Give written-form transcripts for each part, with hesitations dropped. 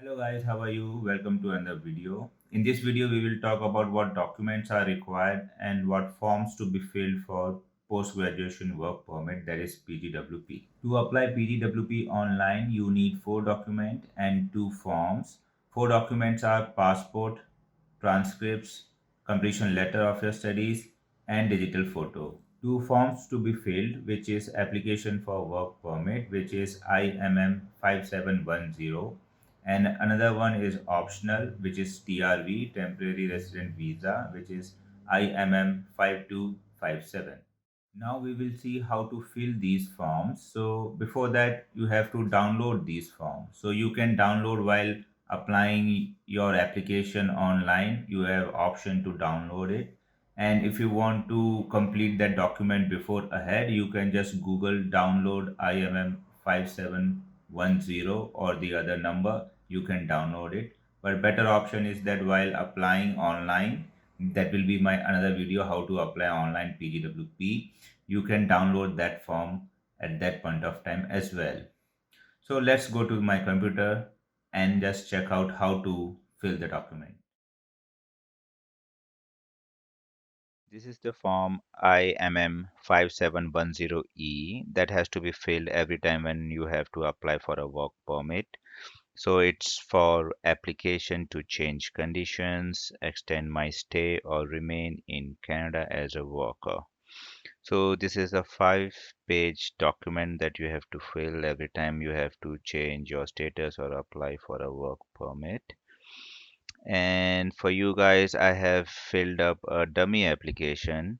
Hello guys, how are you? Welcome to another video. In this video, we will talk about what documents are required and what forms to be filled for post-graduation work permit, that is PGWP. To apply PGWP online, you need 4 documents and 2 forms. 4 documents are passport, transcripts, completion letter of your studies, and digital photo. 2 forms to be filled, which is application for work permit, which is IMM5710, and another one is optional, which is TRV, temporary resident visa, which is IMM5257. Now we will see how to fill these forms. So before that, you have to download these forms. So you can download while applying your application online. You have option to download it. And if you want to complete that document before ahead, you can just Google download IMM 5710 or the other number. You can download it. But better option is that while applying online, that will be my another video how to apply online PGWP. You can download that form at that point of time as well. So let's go to my computer and just check out how to fill the document. This is the form IMM5710E that has to be filled every time when you have to apply for a work permit. So it's for application to change conditions, extend my stay, or remain in Canada as a worker. So this is a 5-page document that you have to fill every time you have to change your status or apply for a work permit. And for you guys, I have filled up a dummy application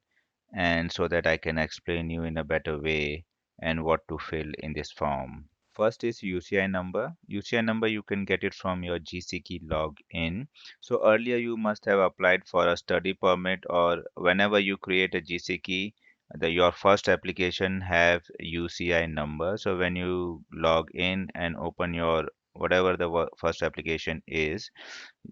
and so that I can explain you in a better way and what to fill in this form. First is UCI number. UCI number you can get it from your GCKey login. So earlier you must have applied for a study permit, or whenever you create a GCKey, your first application have UCI number. So when you log in and open your whatever the first application is,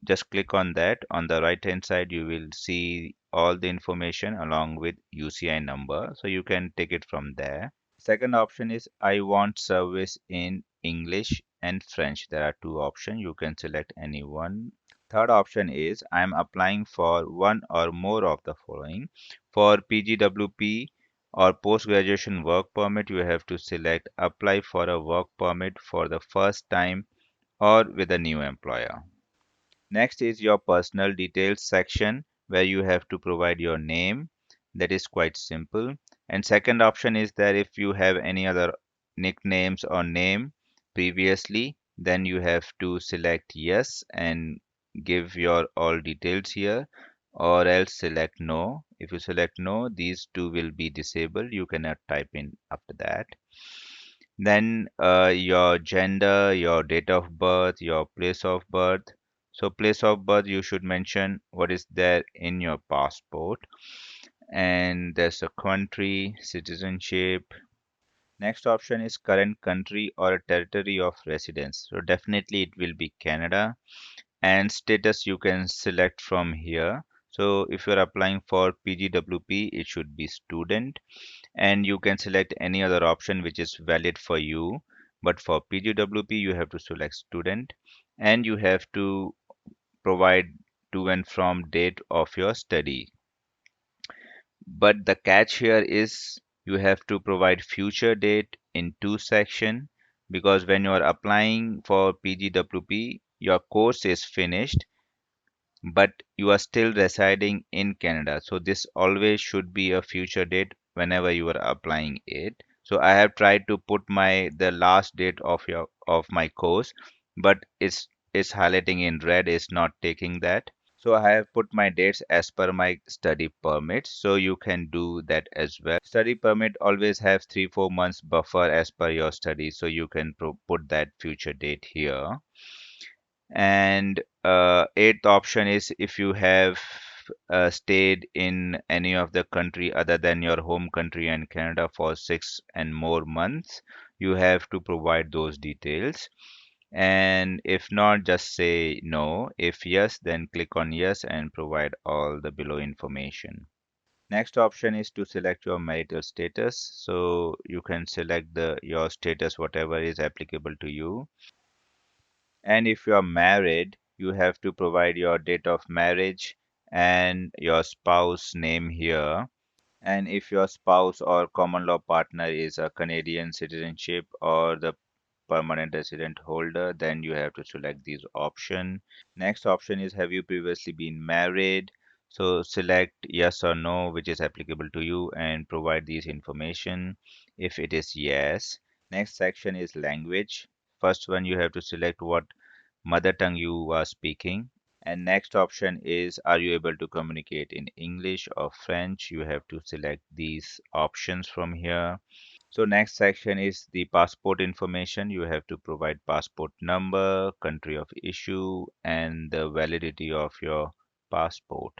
just click on that. On the right hand side you will see all the information along with UCI number, so you can take it from there. Second option is I want service in English and French. There are 2 options. You can select any one. Third option is I am applying for one or more of the following. For PGWP or post graduation work permit, you have to select apply for a work permit for the first time or with a new employer. Next is your personal details section where you have to provide your name. That is quite simple. And second option is that if you have any other nicknames or name previously, then you have to select yes and give your all details here, or else select no. If you select no, these two will be disabled. You cannot type in after that. Then your gender, your date of birth, your place of birth. So place of birth, you should mention what is there in your passport. And there's a country, citizenship. Next option is current country or a territory of residence. So definitely it will be Canada. And status you can select from here. So if you're applying for PGWP, it should be student, and you can select any other option which is valid for you. But for PGWP, you have to select student, and you have to provide to and from date of your study. But the catch here is you have to provide future date in 2 section, because when you are applying for PGWP, your course is finished but you are still residing in Canada. So this always should be a future date whenever you are applying it. So I have tried to put the last date of my course, but it's highlighting in red, it's not taking that. So I have put my dates as per my study permit. So you can do that as well. Study permit always have 3-4 months buffer as per your study. So you can put that future date here. And eighth option is if you have stayed in any of the country other than your home country and Canada for 6 and more months, you have to provide those details. And if not, just say no. If yes, then click on yes and provide all the below information. Next option is to select your marital status. So you can select your status, whatever is applicable to you. And if you are married, you have to provide your date of marriage and your spouse name here. And if your spouse or common law partner is a Canadian citizenship or the permanent resident holder, then you have to select these option. Next option is have you previously been married? So select yes or no, which is applicable to you, and provide these information if it is yes. Next section is language. First one you have to select what mother tongue you are speaking. And next option is are you able to communicate in English or French? You have to select these options from here. So next section is the passport information. You have to provide passport number, country of issue, and the validity of your passport.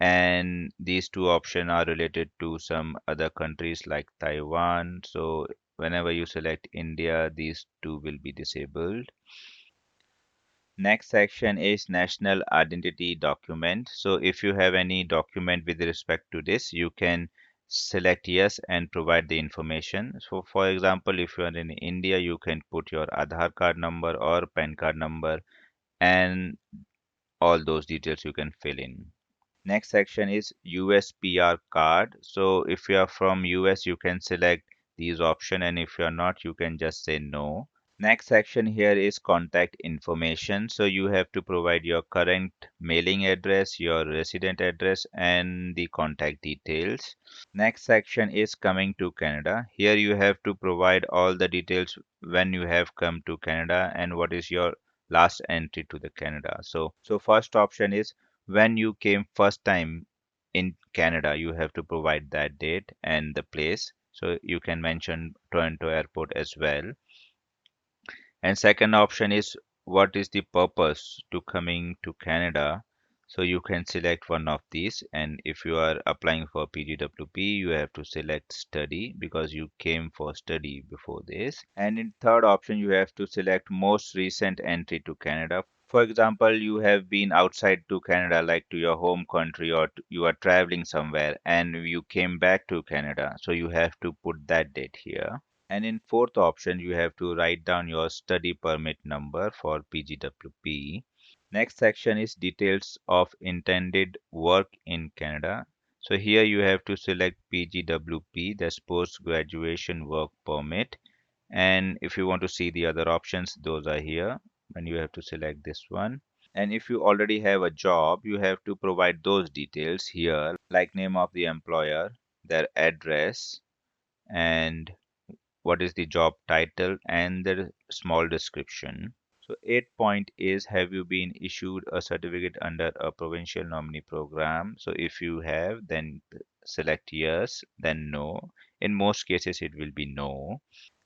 And these two options are related to some other countries like Taiwan. So whenever you select India, these two will be disabled. Next section is national identity document. So if you have any document with respect to this, you can select yes and provide the information. So for example, if you are in India, you can put your Aadhaar card number or PAN card number, and all those details you can fill in. Next section is US PR card. So if you are from US, you can select these option, and if you are not, you can just say no. Next section here is contact information. So you have to provide your current mailing address, your resident address, and the contact details. Next section is coming to Canada. Here you have to provide all the details when you have come to Canada and what is your last entry to the Canada. So first option is when you came first time in Canada, you have to provide that date and the place. So you can mention Toronto Airport as well. And second option is what is the purpose to coming to Canada. So you can select one of these. And if you are applying for PGWP, you have to select study because you came for study before this. And in third option, you have to select most recent entry to Canada. For example, you have been outside to Canada, like to your home country, or you are traveling somewhere and you came back to Canada. So you have to put that date here. And in fourth option, you have to write down your study permit number for PGWP. Next section is details of intended work in Canada. So here you have to select PGWP, that's post graduation work permit. And if you want to see the other options, those are here. And you have to select this one. And if you already have a job, you have to provide those details here, like name of the employer, their address, and what is the job title and the small description. So 8 point is have you been issued a certificate under a provincial nominee program? So if you have, then select yes, then no. In most cases it will be no.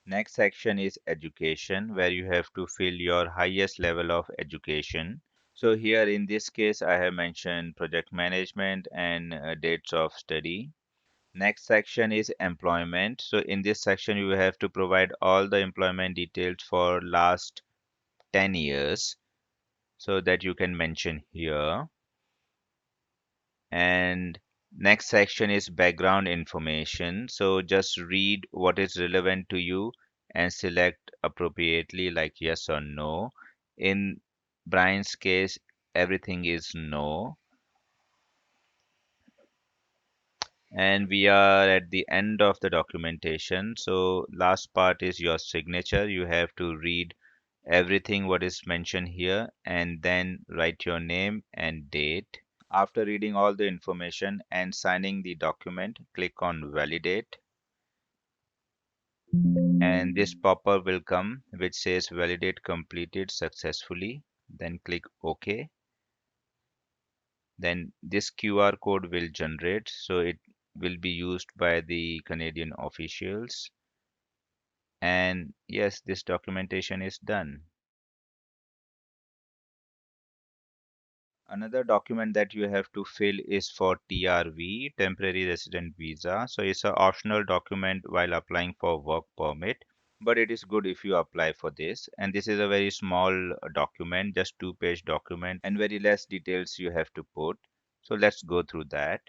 Next section is education, where you have to fill your highest level of education. So here in this case I have mentioned project management and dates of study. Next section is employment. So in this section, you have to provide all the employment details for last 10 years so that you can mention here. And next section is background information. So just read what is relevant to you and select appropriately like yes or no. In Brian's case, everything is no. And we are at the end of the documentation. So last part is your signature. You have to read everything what is mentioned here and then write your name and date. After reading all the information and signing the document, click on validate, and this pop-up will come which says validate completed successfully. Then click OK. Then this QR code will generate, so it will be used by the Canadian officials. And yes, this documentation is done. Another document that you have to fill is for TRV, temporary resident visa. So it's an optional document while applying for work permit, but it is good if you apply for this. And this is a very small document, just two-page document, and very less details you have to put. So let's go through that.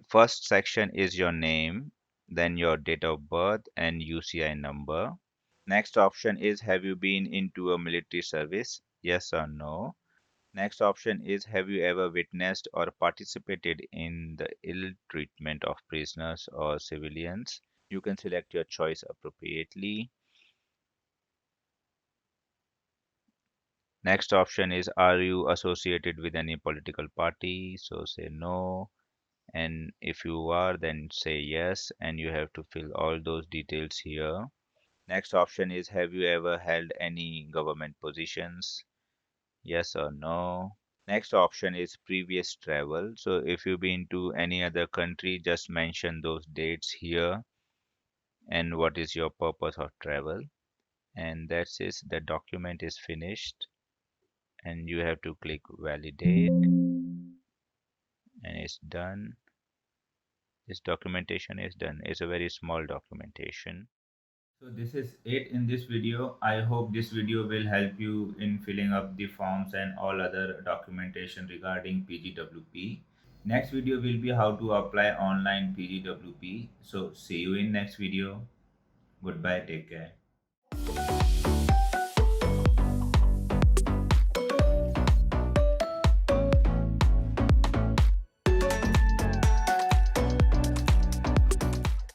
First section is your name, then your date of birth and UCI number. Next option is, have you been into a military service? Yes or no. Next option is, have you ever witnessed or participated in the ill treatment of prisoners or civilians? You can select your choice appropriately. Next option is, are you associated with any political party? So say no. And if you are, then say yes, and you have to fill all those details here. Next option is, have you ever held any government positions? Yes or no. Next option is previous travel. So if you've been to any other country, just mention those dates here and what is your purpose of travel. And that's it. The document is finished and you have to click validate and it's done. This documentation is done. It's a very small documentation. So this is it in this video. I hope this video will help you in filling up the forms and all other documentation regarding PGWP. Next video will be how to apply online PGWP. So see you in next video. Goodbye. Take care.